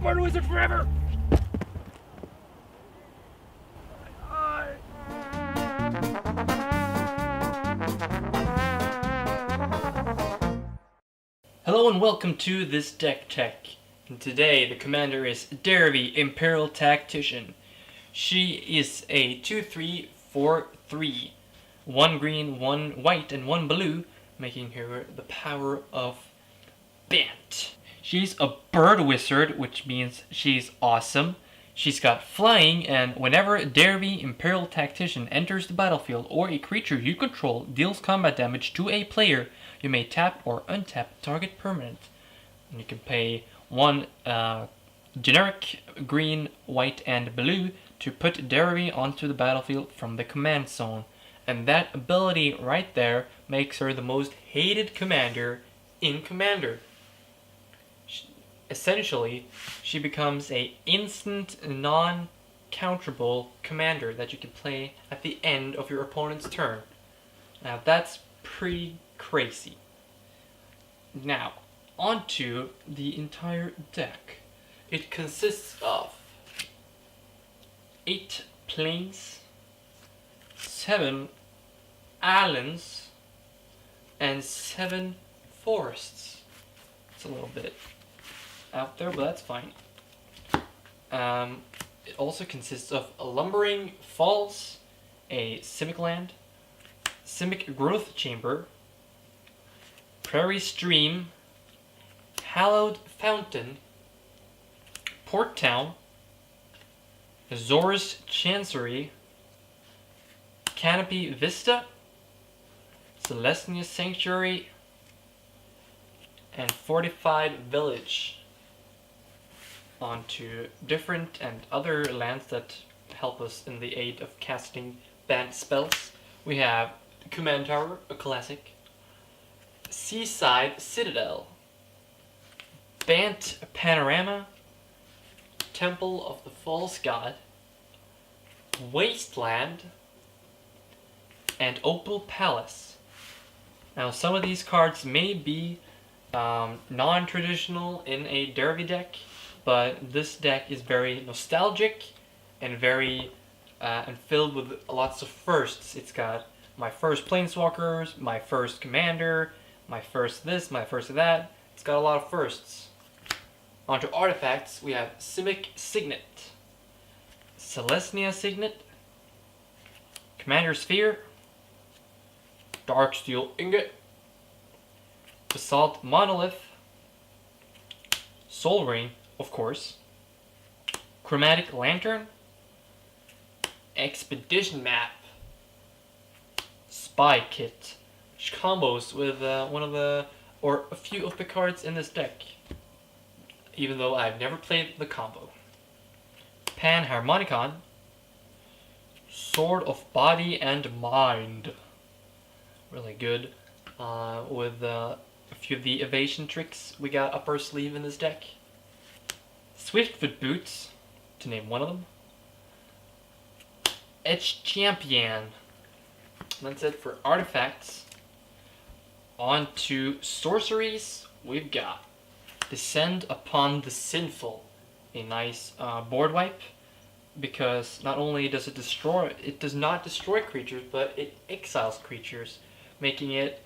Bird Wizard forever! Hello and welcome to this deck tech. And today the commander is Derevi, Empyrial Tactician. She is a 2/3/4/3, 1 green, 1 white, and 1 blue, making her the power of Bant. She's a bird wizard, which means she's awesome. She's got flying, and whenever Derevi, Empyrial Tactician, enters the battlefield or a creature you control deals combat damage to a player, you may tap or untap target permanent. And you can pay 1 generic green, white, and blue to put Derevi onto the battlefield from the command zone. And that ability right there makes her the most hated commander in Commander. Essentially, she becomes a instant, non-counterable commander that you can play at the end of your opponent's turn. Now that's pretty crazy. Now, onto the entire deck. It consists of 8 plains, 7 islands, and 7 forests. It's a little bit out there, but that's fine. It also consists of a Lumbering Falls, a Simic land, Simic Growth Chamber, Prairie Stream, Hallowed Fountain, Port Town, Azorious Chancery, Canopy Vista, Selesnya Sanctuary, and Fortified Village. Onto different and other lands that help us in the aid of casting banned spells. We have Command Tower, a classic, Seaside Citadel, Bant Panorama, Temple of the False God, Wasteland, and Opal Palace. Now some of these cards may be non-traditional in a Derevi deck, but this deck is very nostalgic and very and filled with lots of firsts. It's got my first Planeswalkers, my first Commander, my first this, my first that. It's got a lot of firsts. Onto artifacts, we have Simic Signet, Selesnya Signet, Commander Sphere, Darksteel Ingot, Basalt Monolith, Soul Ring, of course, Chromatic Lantern, Expedition Map, Spy Kit, which combos with one of the, or a few of the cards in this deck, even though I've never played the combo. Panharmonicon, Sword of Body and Mind, really good, with a few of the evasion tricks we got up our sleeve in this deck. Swiftfoot Boots, to name one of them. Etched Champion. That's it for artifacts. On to sorceries, we've got Descend Upon the Sinful, a nice board wipe, because not only does it does not destroy creatures, but it exiles creatures, making it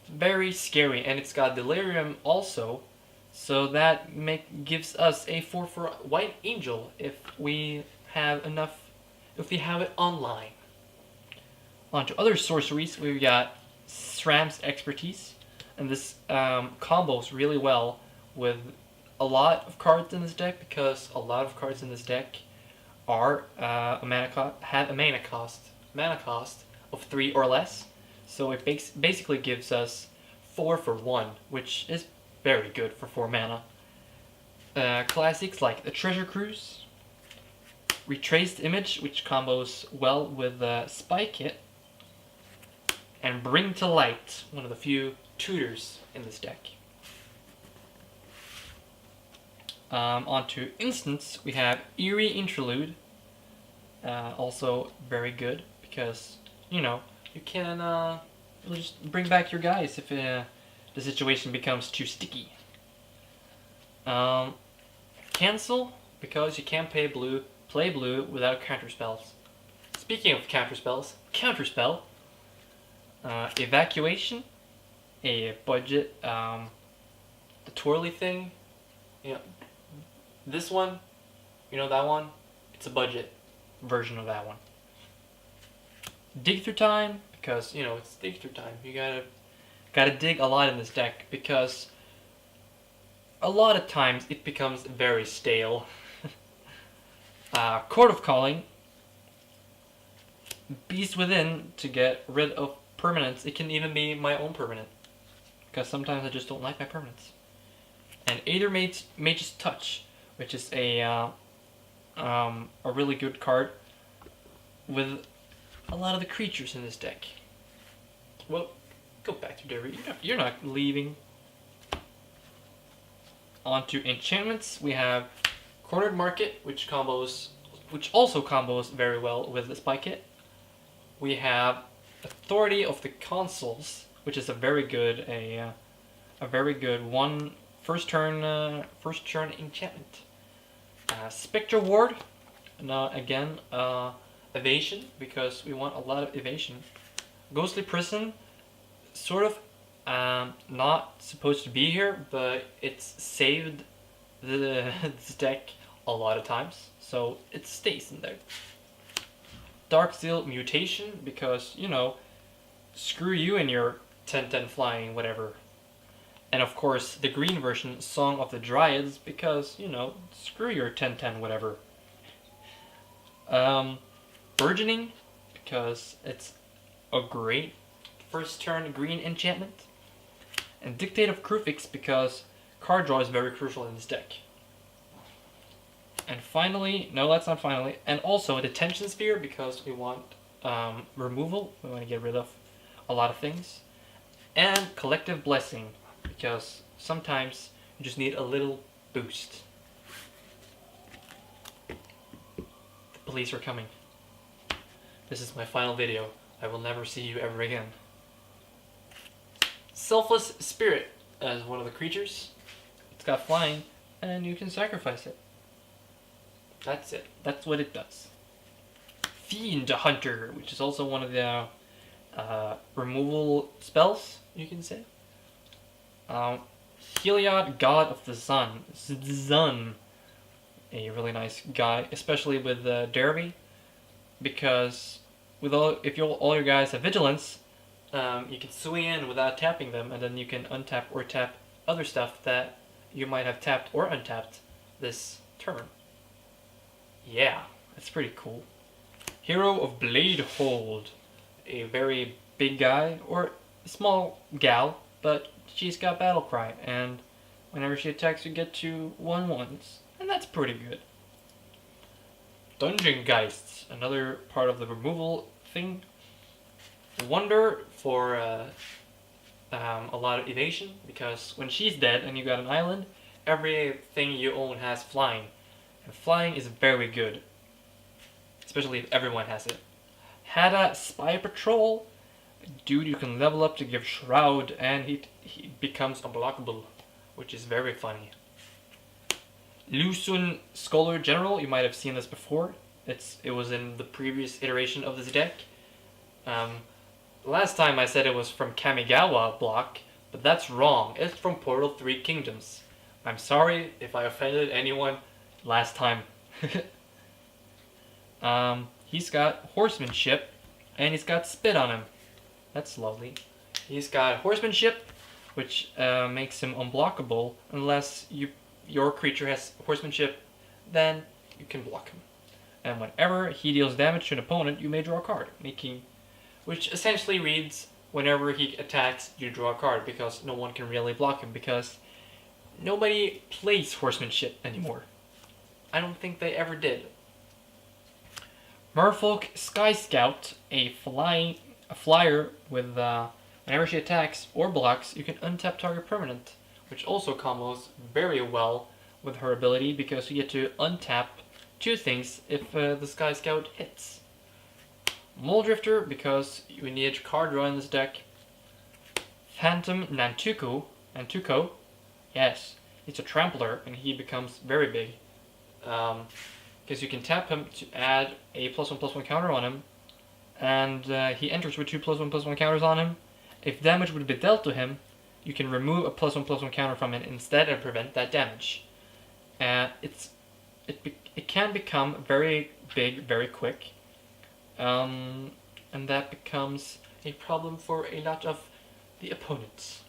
very scary. And it's got Delirium also, so that gives us a 4/4 White Angel if we have it online. On to other sorceries, we've got Stram's Expertise, and this combos really well with a lot of cards in this deck, because a lot of cards in this deck are have a mana cost of 3 or less. So it basically gives us 4 for 1, which is very good for 4 mana. Classics like the Treasure Cruise, Retraced Image, which combos well with Spy Kit, and Bring to Light, one of the few tutors in this deck. Onto instants, we have Eerie Interlude, also very good, because, you know, you can just bring back your guys if the situation becomes too sticky. Cancel, because you can't play blue without counterspells. Speaking of counterspells, Counterspell. Evacuation, a budget, the twirly thing. You know, this one, you know that one? It's a budget version of that one. Dig through time, because, you know, it's dig through time. You gotta dig a lot in this deck, because a lot of times it becomes very stale. Court of Calling. Beast Within, to get rid of permanents. It can even be my own permanent, because sometimes I just don't like my permanents. And Aether Mage's Touch, which is a really good card with a lot of the creatures in this deck. Well, go back to Derevi. You're not leaving. On to enchantments. We have Cornered Market, which also combos very well with the Spy Kit. We have Authority of the Consuls, which is a very good one first turn enchantment. Spectre Ward, again evasion, because we want a lot of evasion. Ghostly Prison, sort of not supposed to be here, but it's saved this deck a lot of times, so it stays in there. Darksteel Mutation, because, you know, screw you and your 10/10 flying, whatever. And of course, the green version, Song of the Dryads, because, you know, screw your 10/10 whatever. Burgeoning, because it's a great first turn green enchantment. And Dictate of Krufix, because card draw is very crucial in this deck. And finally, no, that's not finally, and also a Detention Sphere, because we want removal. We want to get rid of a lot of things. And Collective Blessing, because sometimes you just need a little boost. The police are coming. This is my final video. I will never see you ever again. Selfless Spirit as one of the creatures. It's got flying, and you can sacrifice it. That's it. That's what it does. Fiend Hunter, which is also one of the removal spells, you can say. Heliod, God of the Sun. Zun. A really nice guy, especially with Derevi, because with if all your guys have Vigilance, you can swing in without tapping them, and then you can untap or tap other stuff that you might have tapped or untapped this turn. Yeah, that's pretty cool. Hero of Blade Hold. A very big guy, or a small gal, but she's got Battle Cry, and whenever she attacks you get 2 1/1s, and that's pretty good. Dungeon Geists, another part of the removal thing. Wonder for a lot of evasion, because when she's dead and you got an island, everything you own has flying. And flying is very good, especially if everyone has it. Hada Spy Patrol, dude you can level up to give Shroud, and he becomes unblockable, which is very funny. Lusun Scholar General, you might have seen this before. It was in the previous iteration of this deck. Last time I said it was from Kamigawa block, but that's wrong. It's from Portal 3 Kingdoms. I'm sorry if I offended anyone last time. He's got Horsemanship, and he's got Spit on him. That's lovely. He's got Horsemanship, which makes him unblockable unless your creature has Horsemanship, then you can block him. And whenever he deals damage to an opponent, you may draw a card, which essentially reads, whenever he attacks, you draw a card, because no one can really block him, because nobody plays Horsemanship anymore. I don't think they ever did. Merfolk Sky Scout, a flyer with whenever she attacks or blocks, you can untap target permanent, which also combos very well with her ability, because you get to untap 2 things if the Sky Scout hits. Moldrifter, because you need card draw in this deck. Phantom Nantuko, yes, it's a trampler, and he becomes very big. because you can tap him to add a +1/+1 counter on him, and he enters with 2 +1/+1 counters on him. If damage would be dealt to him, you can remove a +1/+1 counter from it instead and prevent that damage. It can become very big very quick, and that becomes a problem for a lot of the opponents.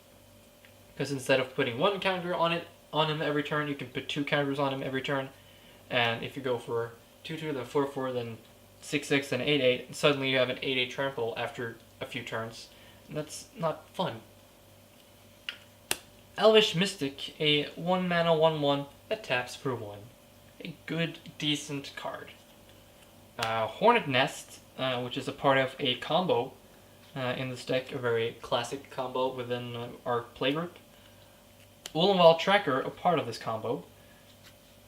Because instead of putting 1 counter on him every turn, you can put 2 counters on him every turn. And if you go for 2/2, then 4/4, then 6/6, then 8/8, and suddenly you have an 8/8 trample after a few turns. And that's not fun. Elvish Mystic, a 1-mana 1/1 that taps for 1. A good, decent card. Hornet Nest, which is a part of a combo in this deck, a very classic combo within our playgroup. Ulanval Tracker, a part of this combo.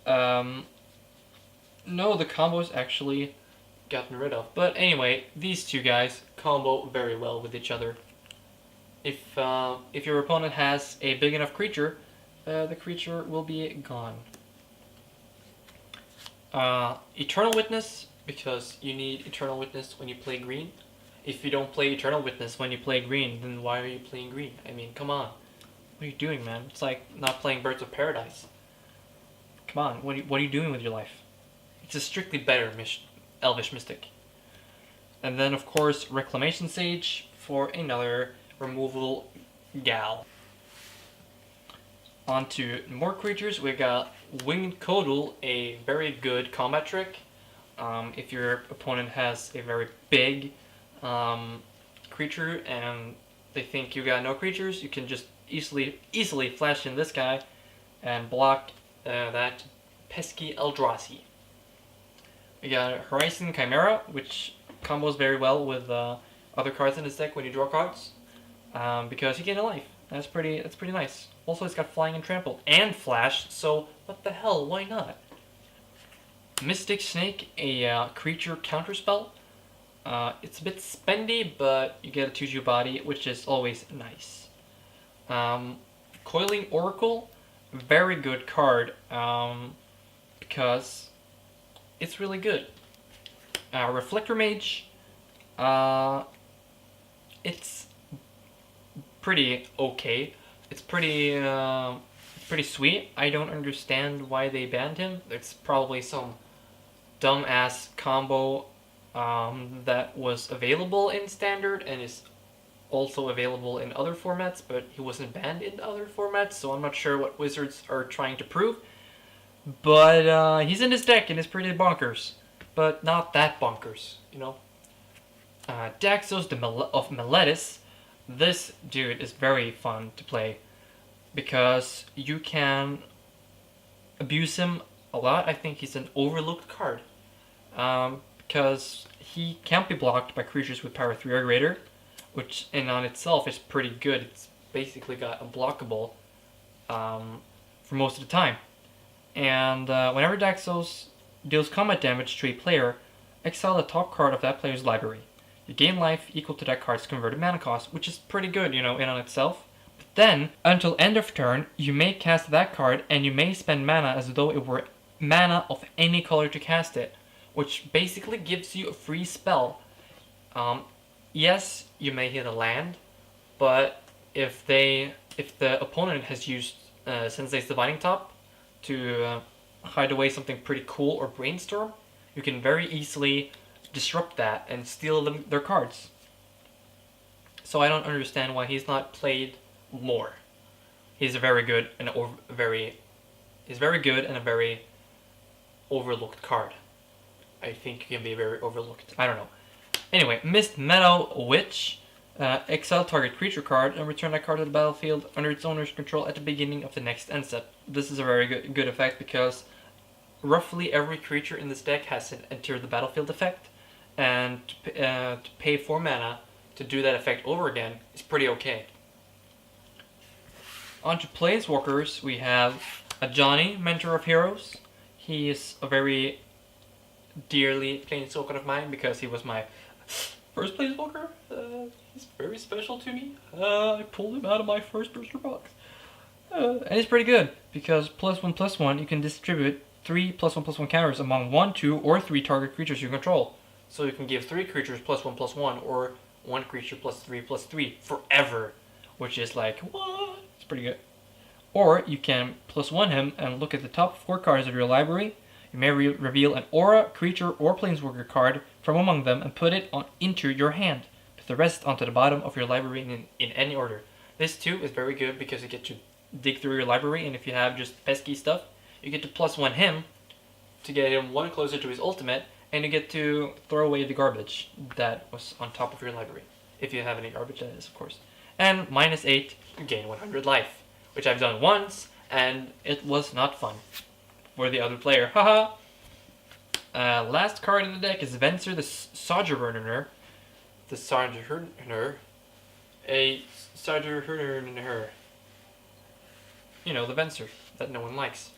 No, the combo's actually gotten rid of. But anyway, these two guys combo very well with each other. If your opponent has a big enough creature, the creature will be gone. Eternal Witness, because you need Eternal Witness when you play green. If you don't play Eternal Witness when you play green, then why are you playing green? I mean, come on. What are you doing, man? It's like not playing Birds of Paradise. Come on, what are you doing with your life? It's a strictly better Elvish Mystic. And then, of course, Reclamation Sage for another removal gal. On to more creatures. We got Winged Codal, a very good combat trick. If your opponent has a very big creature and they think you got no creatures, you can just easily flash in this guy and block that pesky Eldrazi. We got Horizon Chimera, which combos very well with other cards in this deck when you draw cards, because you gain a life. That's pretty nice. Also, it's got Flying and Trample and Flash, so what the hell? Why not? Mystic Snake, a creature counterspell. It's a bit spendy, but you get a 2/2 body, which is always nice. Coiling Oracle, very good card, because it's really good. Reflector Mage, it's pretty okay. It's pretty sweet. I don't understand why they banned him. It's probably some dumbass combo that was available in Standard and is also available in other formats, but he wasn't banned in other formats, so I'm not sure what Wizards are trying to prove. But he's in his deck and it's pretty bonkers, but not that bonkers, you know. Daxos of Meletis. This dude is very fun to play because you can abuse him a lot. I think he's an overlooked card because he can't be blocked by creatures with power 3 or greater, which in on itself is pretty good. It's basically got unblockable for most of the time. And whenever Daxos deals combat damage to a player, exile the top card of that player's library. You gain life equal to that card's converted mana cost, which is pretty good, you know, in on itself. But then, until end of turn, you may cast that card, and you may spend mana as though it were mana of any color to cast it, which basically gives you a free spell. Yes, you may hit a land, but if the opponent has used Sensei's Divining Top to hide away something pretty cool or brainstorm, you can very easily disrupt that and steal their cards. So I don't understand why he's not played more. He's very good and a very overlooked card. I think he can be very overlooked. I don't know. Anyway, Mist Meadow Witch. Exile target creature card and return that card to the battlefield under its owner's control at the beginning of the next end step. This is a very good effect because roughly every creature in this deck has an enter the battlefield effect, and to pay 4 mana to do that effect over again is pretty okay. On to Planeswalkers, we have a Johnny, Mentor of Heroes. He is a very dearly Planeswalker of mine because he was my first Planeswalker. He's very special to me. I pulled him out of my first booster box. And he's pretty good because +1/+1 you can distribute 3 +1/+1 counters among 1, 2, or 3 target creatures you control. So you can give 3 creatures +1/+1, or 1 creature +3/+3 forever, which is like, what? It's pretty good. Or you can +1 him and look at the top 4 cards of your library. You may reveal an aura, creature, or planeswalker card from among them and put it into your hand, with the rest onto the bottom of your library in any order. This too is very good because you get to dig through your library, and if you have just pesky stuff, you get to +1 him to get him 1 closer to his ultimate, and you get to throw away the garbage that was on top of your library. If you have any garbage, that is, of course. And -8, you gain 100 life, which I've done once, and it was not fun for the other player. Haha! Last card in the deck is Venser the Sojourner. The Sojourner. A Sojourner. You know, the Venser that no one likes.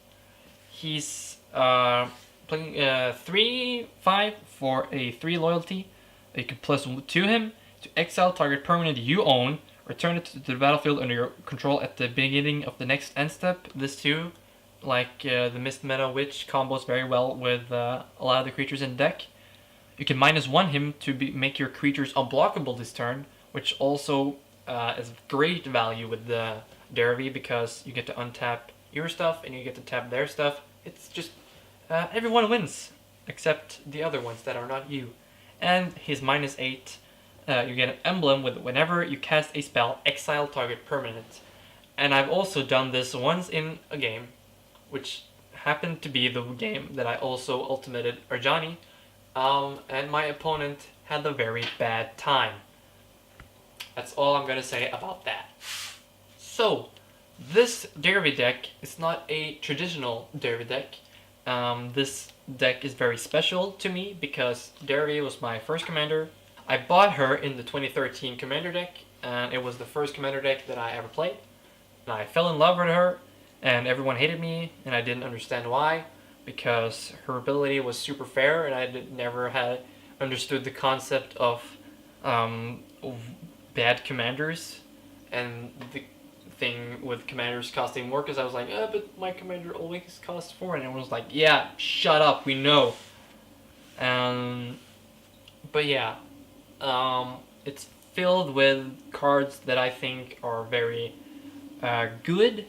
He's playing 3/5 for a 3 loyalty. You can +2 him to exile target permanent you own, return it to the battlefield under your control at the beginning of the next end step. This too, like the Mist Meta Witch, combos very well with a lot of the creatures in the deck. You can -1 him to make your creatures unblockable this turn, which also is great value with the Derevi because you get to untap your stuff and you get to tap their stuff. It's just everyone wins except the other ones that are not you. And his -8, you get an emblem with whenever you cast a spell, exile target permanent. And I've also done this once in a game, which happened to be the game that I also ultimated Arjani, and my opponent had a very bad time. That's all I'm gonna say about that. So, this Derevi deck is not a traditional Derevi deck. This deck is very special to me because Derevi was my first commander. I bought her in the 2013 commander deck, and it was the first commander deck that I ever played. And I fell in love with her, and everyone hated me, and I didn't understand why, because her ability was super fair, and I never had understood the concept of bad commanders, and the thing with commanders costing more, because I was like, but my commander always costs 4, and everyone was like, yeah, shut up, we know. But yeah, it's filled with cards that I think are very good,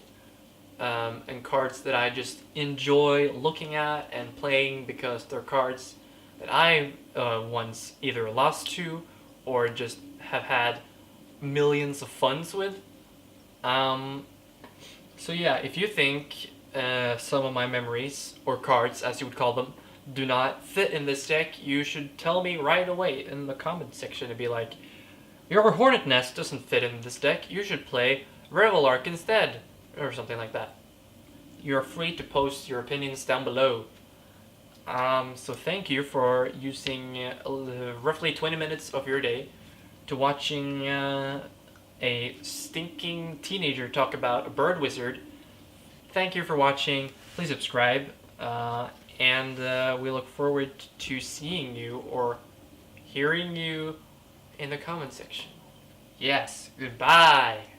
and cards that I just enjoy looking at and playing because they're cards that I once either lost to or just have had millions of funds with. So yeah, if you think some of my memories, or cards as you would call them, do not fit in this deck, you should tell me right away in the comment section and be like, your Hornet Nest doesn't fit in this deck, you should play Revelark instead, or something like that. You're free to post your opinions down below. So thank you for using roughly 20 minutes of your day to watching a stinking teenager talk about a bird wizard. Thank you for watching. Please subscribe, and we look forward to seeing you or hearing you in the comment section. Yes, goodbye.